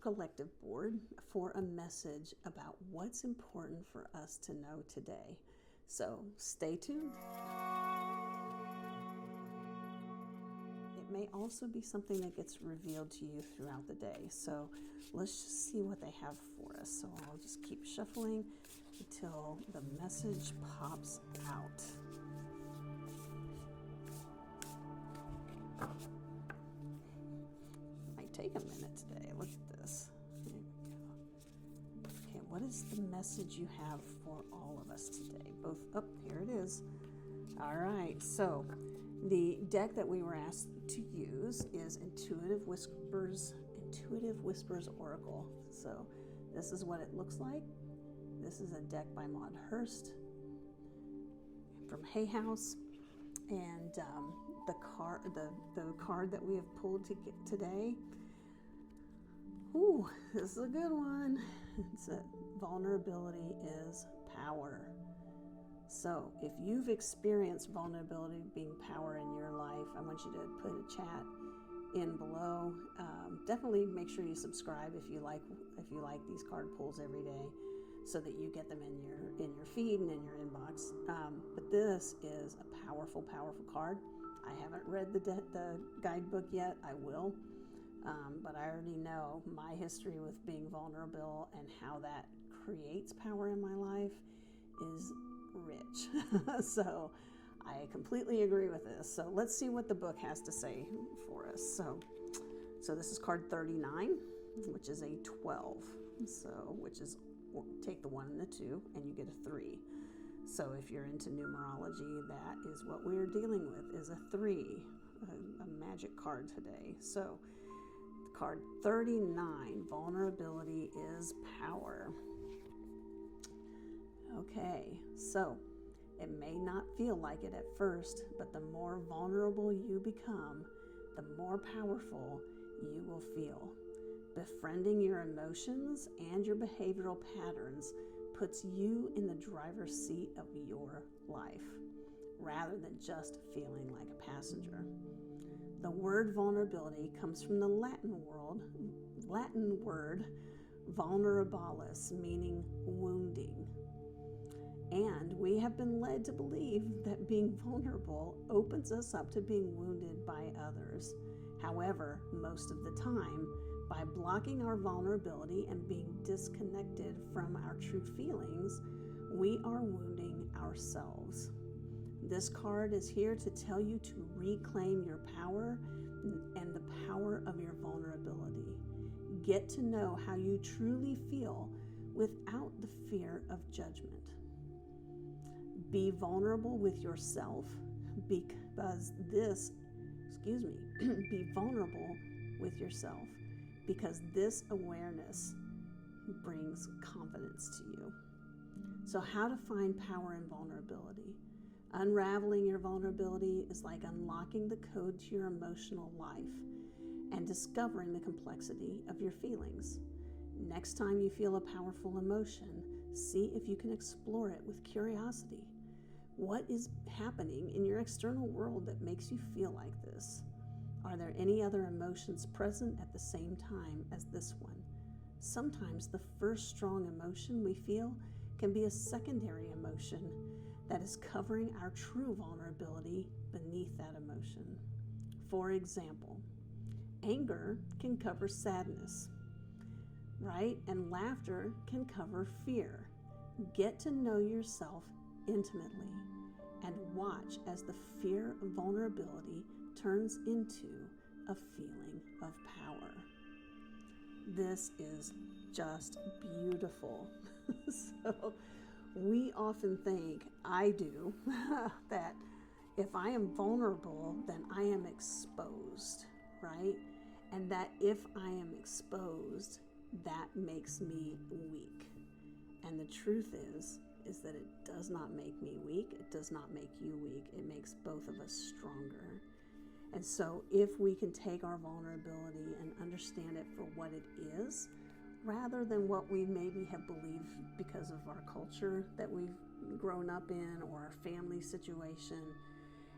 collective board for a message about what's important for us to know today. So stay tuned. It may also be something that gets revealed to you throughout the day. So let's just see what they have for us. So I'll just keep shuffling until the message pops out. Might take a minute today. Look at this. There we go. Okay, what is the message you have for all of us today? Both up, here it is. All right, so the deck that we were asked to use is Intuitive Whispers Oracle. So this is what it looks like. This is a deck by Maud Hurst from Hay House, and the card that we have pulled today. Ooh, this is a good one. It's a vulnerability is power. So if you've experienced vulnerability being power in your life, I want you to put a chat in below. Definitely make sure you subscribe if you like these card pulls every day, so that you get them in your feed and in your inbox. But this is a powerful card. I haven't read the guidebook yet. I will, but I already know my history with being vulnerable and how that creates power in my life is rich. So I completely agree with this. So let's see what the book has to say for us. So this is card 39, which is a 12. So which is, take the 1 and the 2 and you get a 3. So if you're into numerology, that is what we're dealing with, is a 3, a magic card today. So card 39, vulnerability is power. Okay, so it may not feel like it at first, but the more vulnerable you become, the more powerful you will feel. Befriending your emotions and your behavioral patterns puts you in the driver's seat of your life, rather than just feeling like a passenger. The word vulnerability comes from the Latin word vulnerabilis, meaning wounding. And we have been led to believe that being vulnerable opens us up to being wounded by others. However, most of the time, by blocking our vulnerability and being disconnected from our true feelings, we are wounding ourselves. This card is here to tell you to reclaim your power and the power of your vulnerability. Get to know how you truly feel without the fear of judgment. Be vulnerable with yourself because be vulnerable with yourself because this awareness brings confidence to you. So how to find power in vulnerability? Unraveling your vulnerability is like unlocking the code to your emotional life and discovering the complexity of your feelings. Next time you feel a powerful emotion, see if you can explore it with curiosity. What is happening in your external world that makes you feel like this? Are there any other emotions present at the same time as this one? Sometimes the first strong emotion we feel can be a secondary emotion that is covering our true vulnerability beneath that emotion. For example, anger can cover sadness, right? And laughter can cover fear. Get to know yourself intimately and watch as the fear of vulnerability turns into a feeling of power. This is just beautiful. So we often think, I do, that if I am vulnerable, then I am exposed, right? And that if I am exposed, that makes me weak. And the truth is that it does not make me weak. It does not make you weak. It makes both of us stronger. And so if we can take our vulnerability and understand it for what it is, rather than what we maybe have believed because of our culture that we've grown up in or our family situation,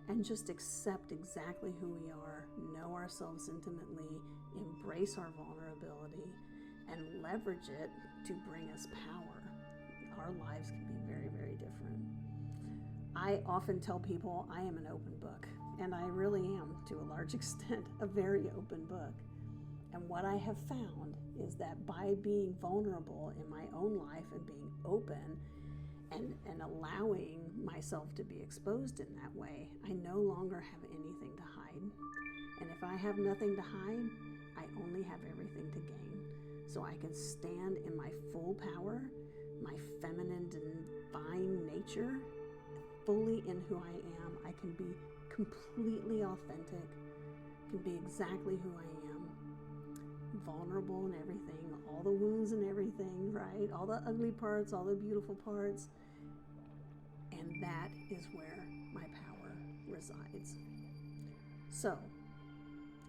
and just accept exactly who we are, know ourselves intimately, embrace our vulnerability, and leverage it to bring us power, our lives can be very, very different. I often tell people I am an open book, and I really am, to a large extent, a very open book. And what I have found is that by being vulnerable in my own life and being open and allowing myself to be exposed in that way, I no longer have anything to hide. And if I have nothing to hide, I only have everything to gain. So I can stand in my full power, my feminine divine nature, fully in who I am. I can be completely authentic, can be exactly who I am, vulnerable in everything, all the wounds and everything, right? All the ugly parts, all the beautiful parts. And that is where my power resides. So,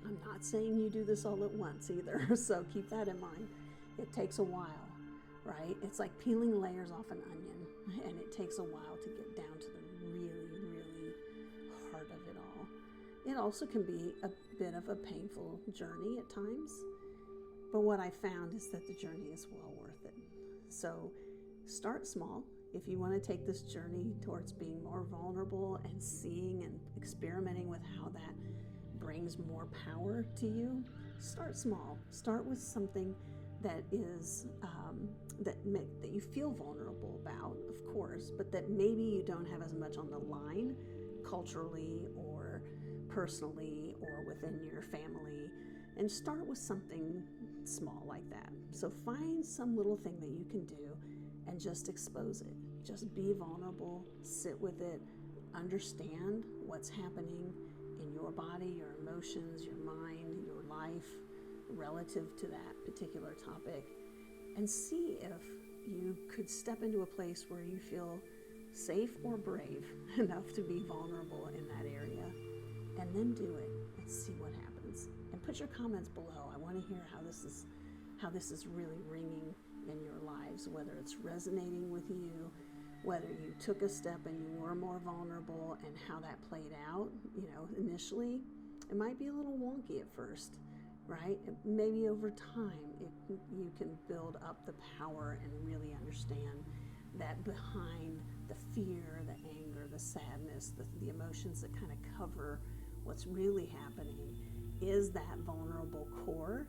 I'm not saying you do this all at once either, so keep that in mind. It takes a while, right? It's like peeling layers off an onion, and it takes a while to get down to the really, really heart of it all. It also can be a bit of a painful journey at times, but what I found is that the journey is well worth it. So start small. If you want to take this journey towards being more vulnerable and seeing and experimenting with how that brings more power to you, start small. Start with something that is that you feel vulnerable about, of course, but that maybe you don't have as much on the line culturally or personally or within your family, and start with something small like that. So find some little thing that you can do and just expose it. Just be vulnerable, sit with it, understand what's happening in your body, your emotions, your mind, your life relative to that particular topic, and see if you could step into a place where you feel safe or brave enough to be vulnerable in that area, and then do it and see what happens. And put your comments below. I want to hear how this is really ringing in your lives, whether it's resonating with you, whether you took a step and you were more vulnerable, and how that played out. Initially, it might be a little wonky at first, right? Maybe over time, you can build up the power and really understand that behind the fear, the anger, the sadness, the emotions that kind of cover what's really happening is that vulnerable core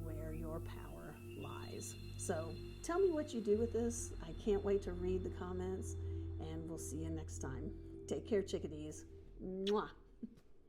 where your power lies. So tell me what you do with this. I can't wait to read the comments, and we'll see you next time. Take care, chickadees. Mwah.